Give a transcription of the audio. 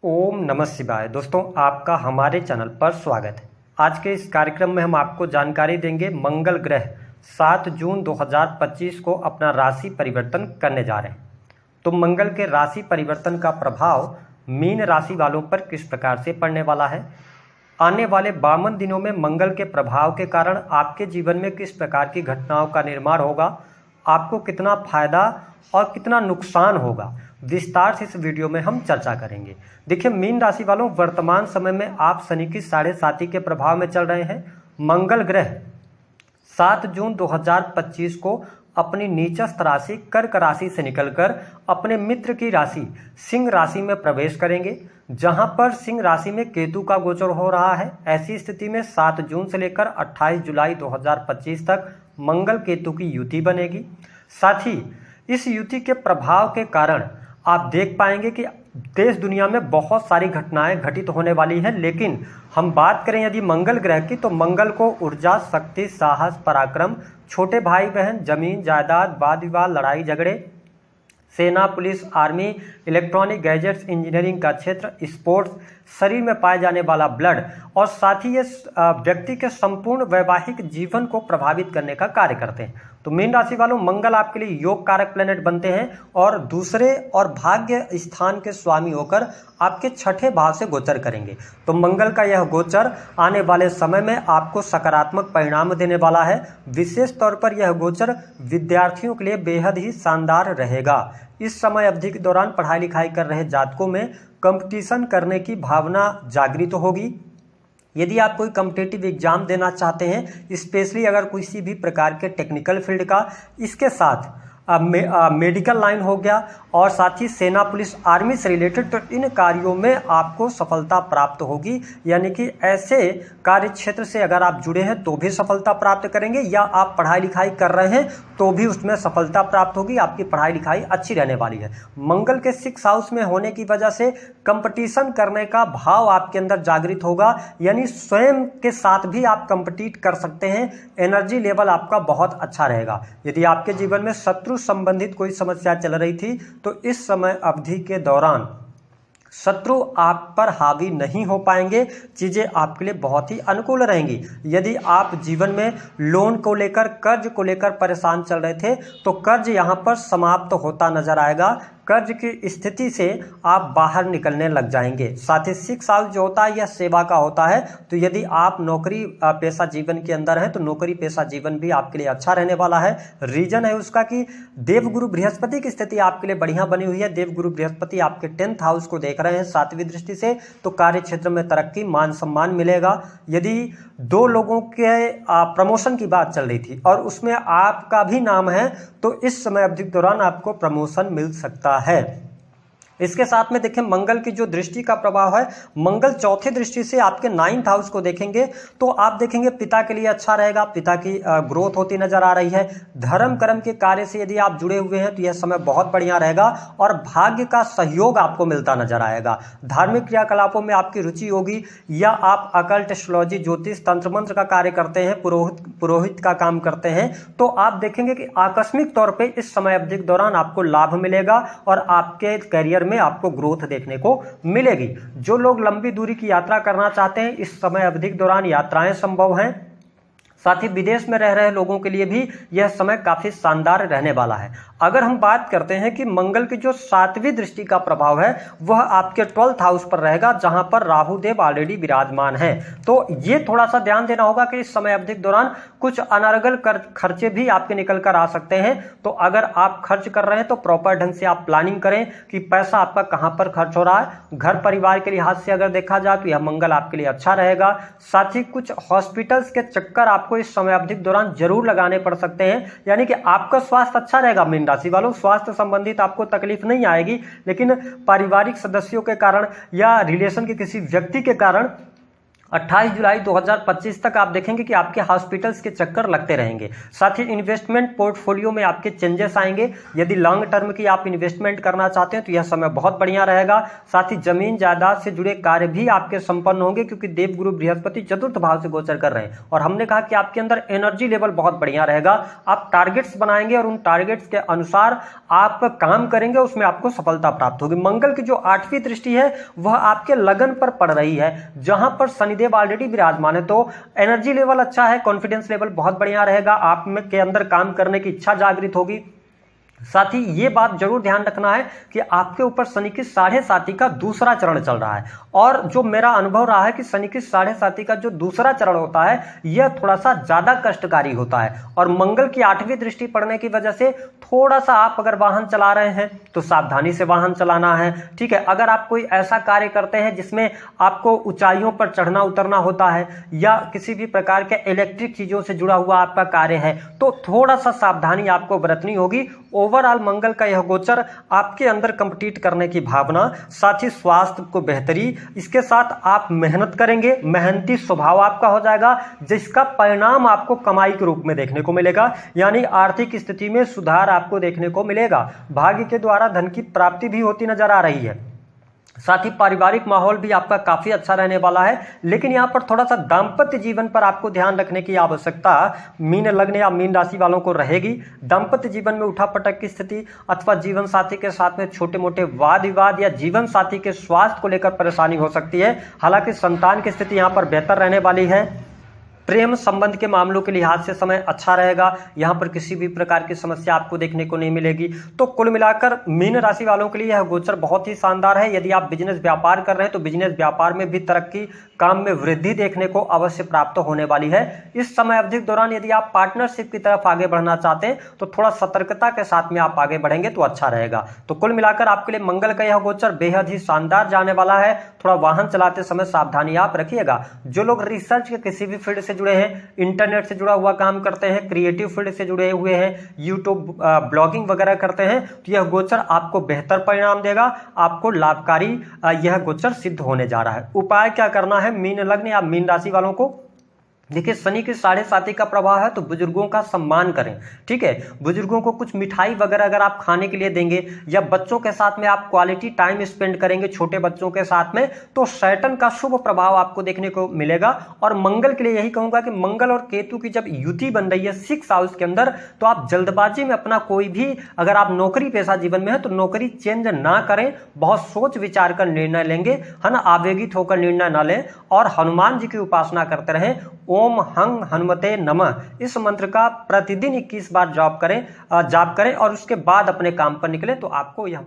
ओम नमः शिवाय। दोस्तों, आपका हमारे चैनल पर स्वागत है। आज के इस कार्यक्रम में हम आपको जानकारी देंगे मंगल ग्रह 7 जून 2025 को अपना राशि परिवर्तन करने जा रहे हैं। तो मंगल के राशि परिवर्तन का प्रभाव मीन राशि वालों पर किस प्रकार से पड़ने वाला है, आने वाले 52 दिनों में मंगल के प्रभाव के कारण आपके जीवन में किस प्रकार की घटनाओं का निर्माण होगा, आपको कितना फायदा और कितना नुकसान होगा, विस्तार से इस वीडियो में हम चर्चा करेंगे। देखिए, मीन राशि वालों, वर्तमान समय में आप शनि की 7.5 के प्रभाव में चल रहे हैं। मंगल ग्रह 7 जून 2025 को अपनी नीचस्थ राशि कर्क राशि से निकलकर अपने मित्र की राशि सिंह राशि में प्रवेश करेंगे, जहां पर सिंह राशि में केतु का गोचर हो रहा है। ऐसी स्थिति में 7 जून से लेकर 28 जुलाई 2025 तक मंगल केतु की युति बनेगी। साथ ही इस युति के प्रभाव के कारण आप देख पाएंगे कि देश दुनिया में बहुत सारी घटनाएं घटित होने वाली हैं। लेकिन हम बात करें यदि मंगल ग्रह की, तो मंगल को ऊर्जा, शक्ति, साहस, पराक्रम, छोटे भाई बहन, जमीन जायदाद, वाद विवाद, लड़ाई झगड़े, सेना, police, army, electronic gadgets, engineering का क्षेत्र, स्पोर्ट्स, शरीर में पाए जाने वाला ब्लड और साथ ही ये व्यक्ति के संपूर्ण वैवाहिक जीवन को प्रभावित करने का कार्य करते हैं। तो मीन राशि वालों, मंगल आपके लिए योग कारक प्लेनेट बनते हैं और दूसरे और भाग्य स्थान के स्वामी होकर आपके छठे भाव से गोचर करेंगे। तो मंगल का यह गोचर आने वाले समय में आपको सकारात्मक परिणाम देने वाला है। विशेष तौर पर यह गोचर विद्यार्थियों के लिए बेहद ही शानदार रहेगा। इस समय अवधि के दौरान पढ़ाई लिखाई कर रहे जातकों में कंपटीशन करने की भावना जागृत होगी। यदि आप कोई कॉम्पिटिटिव एग्जाम देना चाहते हैं, स्पेशली अगर किसी भी प्रकार के टेक्निकल फील्ड का, इसके साथ मेडिकल लाइन हो गया और साथ ही सेना, पुलिस, आर्मी से रिलेटेड, तो इन कार्यों में आपको सफलता प्राप्त होगी। यानी कि ऐसे कार्य क्षेत्र से अगर आप जुड़े हैं तो भी सफलता प्राप्त करेंगे, या आप पढ़ाई लिखाई कर रहे हैं तो भी उसमें सफलता प्राप्त होगी। आपकी पढ़ाई लिखाई अच्छी रहने वाली है। मंगल के 6 हाउस में होने की वजह से कंपटीशन करने का भाव आपके अंदर जागृत होगा, यानी स्वयं के साथ भी आप कंपीट कर सकते हैं। एनर्जी लेवल आपका बहुत अच्छा रहेगा। यदि आपके जीवन में शत्रु संबंधित कोई समस्या चल रही थी, तो इस समय अवधि के दौरान शत्रु आप पर हावी नहीं हो पाएंगे। चीजें आपके लिए बहुत ही अनुकूल रहेंगी। यदि आप जीवन में लोन को लेकर, कर्ज को लेकर परेशान चल रहे थे, तो कर्ज यहां पर समाप्त होता नजर आएगा। कर्ज की स्थिति से आप बाहर निकलने लग जाएंगे। साथ ही 6 हाउस जो होता है यह सेवा का होता है। तो यदि आप नौकरी पेशा जीवन के अंदर हैं, तो नौकरी पेशा जीवन भी आपके लिए अच्छा रहने वाला है। रीजन है उसका कि देवगुरु बृहस्पति की स्थिति आपके लिए बढ़िया बनी हुई है। देवगुरु बृहस्पति आपके 10th हाउस को देख रहे हैं 7वीं दृष्टि से, तो कार्य क्षेत्र में तरक्की, मान सम्मान मिलेगा। यदि 2 लोगों के प्रमोशन की बात चल रही थी और उसमें आपका भी नाम है, तो इस समय अवधि के दौरान आपको प्रमोशन मिल सकता है। इसके साथ में देखें, मंगल की जो दृष्टि का प्रभाव है, मंगल चौथी दृष्टि से आपके 9th हाउस को देखेंगे, तो आप देखेंगे पिता के लिए अच्छा रहेगा। पिता की ग्रोथ होती नजर आ रही है। धर्म कर्म के कार्य से यदि आप जुड़े हुए हैं तो यह समय बहुत बढ़िया रहेगा और भाग्य का सहयोग आपको मिलता नजर आएगा। धार्मिक क्रियाकलापों में आपकी रुचि होगी, या आप अकल्ट, एस्ट्रोलॉजी, ज्योतिष, तंत्र मंत्र का कार्य करते हैं, पुरोहित का काम करते हैं, तो आप देखेंगे कि आकस्मिक तौर पर इस समय अवधि के दौरान आपको लाभ मिलेगा और आपके करियर में आपको ग्रोथ देखने को मिलेगी। जो लोग लंबी दूरी की यात्रा करना चाहते हैं, इस समय अवधि के दौरान यात्राएं संभव हैं। साथ ही विदेश में रह रहे लोगों के लिए भी यह समय काफी शानदार रहने वाला है। अगर हम बात करते हैं कि मंगल की जो 7वीं दृष्टि का प्रभाव है वह आपके 12th हाउस पर रहेगा, जहां पर राहु देव ऑलरेडी विराजमान है। तो ये थोड़ा सा ध्यान देना होगा कि इस समय अवधि के दौरान कुछ अनर्गल खर्चे भी आपके निकल कर आ सकते हैं। तो अगर आप खर्च कर रहे हैं तो प्रॉपर ढंग से आप प्लानिंग करें कि पैसा आपका कहां पर खर्च हो रहा है। घर परिवार के लिहाज से अगर देखा जाए तो यह मंगल आपके लिए अच्छा रहेगा। साथ ही कुछ हॉस्पिटल्स के चक्कर आपको इस समय अवधि के दौरान जरूर लगाने पड़ सकते हैं, यानी कि आपका स्वास्थ्य अच्छा रहेगा। मीन राशि वालों, स्वास्थ्य संबंधित आपको तकलीफ नहीं आएगी, लेकिन पारिवारिक सदस्यों के कारण या रिलेशन के किसी व्यक्ति के कारण 28 जुलाई 2025 तक आप देखेंगे कि आपके हॉस्पिटल्स के चक्कर लगते रहेंगे। साथ ही इन्वेस्टमेंट पोर्टफोलियो में आपके चेंजेस आएंगे। यदि लॉन्ग टर्म की आप इन्वेस्टमेंट करना चाहते हैं तो यह समय बहुत बढ़िया रहेगा। साथ ही जमीन जायदाद से जुड़े कार्य भी आपके संपन्न होंगे, क्योंकि देवगुरु बृहस्पति चतुर्थ भाव से गोचर कर रहे हैं और हमने कहा कि आपके अंदर एनर्जी लेवल बहुत बढ़िया रहेगा। आप टारगेट्स बनाएंगे और उन टारगेट्स के अनुसार आप काम करेंगे, उसमें आपको सफलता प्राप्त होगी। मंगल की जो 8वीं दृष्टि है वह आपके लगन पर पड़ रही है, जहां पर शनिदेव ऑलरेडी विराजमान है। तो एनर्जी लेवल अच्छा है, कॉन्फिडेंस लेवल बहुत बढ़िया रहेगा, आप में के अंदर काम करने की इच्छा जागृत होगी। साथ ही ये बात जरूर ध्यान रखना है कि आपके ऊपर शनि की 7.5 का दूसरा चरण चल रहा है, और जो मेरा अनुभव रहा है कि शनि की 7.5 का जो दूसरा चरण होता है यह थोड़ा सा ज्यादा कष्टकारी होता है। और मंगल की 8वीं दृष्टि पड़ने की वजह से थोड़ा सा आप अगर वाहन चला रहे हैं तो सावधानी से वाहन चलाना है, ठीक है। अगर आप कोई ऐसा कार्य करते हैं जिसमें आपको ऊंचाइयों पर चढ़ना उतरना होता है या किसी भी प्रकार के इलेक्ट्रिक चीजों से जुड़ा हुआ आपका कार्य है तो थोड़ा सा सावधानी आपको बरतनी होगी। ओवरऑल मंगल का यह गोचर आपके अंदर कंप्लीट करने की भावना, साथ ही स्वास्थ्य को बेहतरी, इसके साथ आप मेहनत करेंगे, मेहनती स्वभाव आपका हो जाएगा, जिसका परिणाम आपको कमाई के रूप में देखने को मिलेगा, यानी आर्थिक स्थिति में सुधार आपको देखने को मिलेगा। भाग्य के द्वारा धन की प्राप्ति भी होती नजर आ रही है। साथ ही पारिवारिक माहौल भी आपका काफी अच्छा रहने वाला है, लेकिन यहाँ पर थोड़ा सा दाम्पत्य जीवन पर आपको ध्यान रखने की आवश्यकता मीन लग्न या मीन राशि वालों को रहेगी। दाम्पत्य जीवन में उठापटक की स्थिति अथवा जीवन साथी के साथ में छोटे मोटे वाद विवाद या जीवन साथी के स्वास्थ्य को लेकर परेशानी हो सकती है। हालांकि संतान की स्थिति यहाँ पर बेहतर रहने वाली है। प्रेम संबंध के मामलों के लिहाज से समय अच्छा रहेगा, यहाँ पर किसी भी प्रकार की समस्या आपको देखने को नहीं मिलेगी। तो कुल मिलाकर मीन राशि वालों के लिए यह गोचर बहुत ही शानदार है। यदि आप बिजनेस व्यापार कर रहे हैं तो बिजनेस व्यापार में भी तरक्की, काम में वृद्धि देखने को अवश्य प्राप्त होने वाली है। इस समय अवधि के दौरान यदि आप पार्टनरशिप की तरफ आगे बढ़ना चाहते हैं तो थोड़ा सतर्कता के साथ में आप आगे बढ़ेंगे तो अच्छा रहेगा। तो कुल मिलाकर आपके लिए मंगल का यह गोचर बेहद ही शानदार जाने वाला है। थोड़ा वाहन चलाते समय सावधानी आप रखिएगा। जो लोग रिसर्च के किसी भी फील्ड से जुड़े हैं, इंटरनेट से जुड़ा हुआ काम करते हैं, क्रिएटिव फील्ड से जुड़े हुए हैं, यूट्यूब ब्लॉगिंग वगैरह करते हैं, तो यह गोचर आपको बेहतर परिणाम देगा, आपको लाभकारी यह गोचर सिद्ध होने जा रहा है। उपाय क्या करना है मीन लग्न या मीन राशि वालों को? देखिए, शनि की 7.5 का प्रभाव है तो बुजुर्गों का सम्मान करें, ठीक है। बुजुर्गों को कुछ मिठाई वगैरह अगर आप खाने के लिए देंगे या बच्चों के साथ में आप क्वालिटी टाइम स्पेंड करेंगे छोटे बच्चों के साथ में, तो सैटर्न का शुभ प्रभाव आपको देखने को मिलेगा। और मंगल के लिए यही कहूंगा कि मंगल और केतु की जब युति बन रही है 6th हाउस के अंदर, तो आप जल्दबाजी में अपना कोई भी, अगर आप नौकरी पेशा जीवन में है तो नौकरी चेंज ना करें, बहुत सोच विचार कर निर्णय लेंगे, है ना, आवेगित होकर निर्णय ना लें। और हनुमान जी की उपासना करते रहें। ओम हंग हनुमते नमः इस मंत्र का प्रतिदिन 21 बार जाप करें और उसके बाद अपने काम पर निकलें तो आपको यह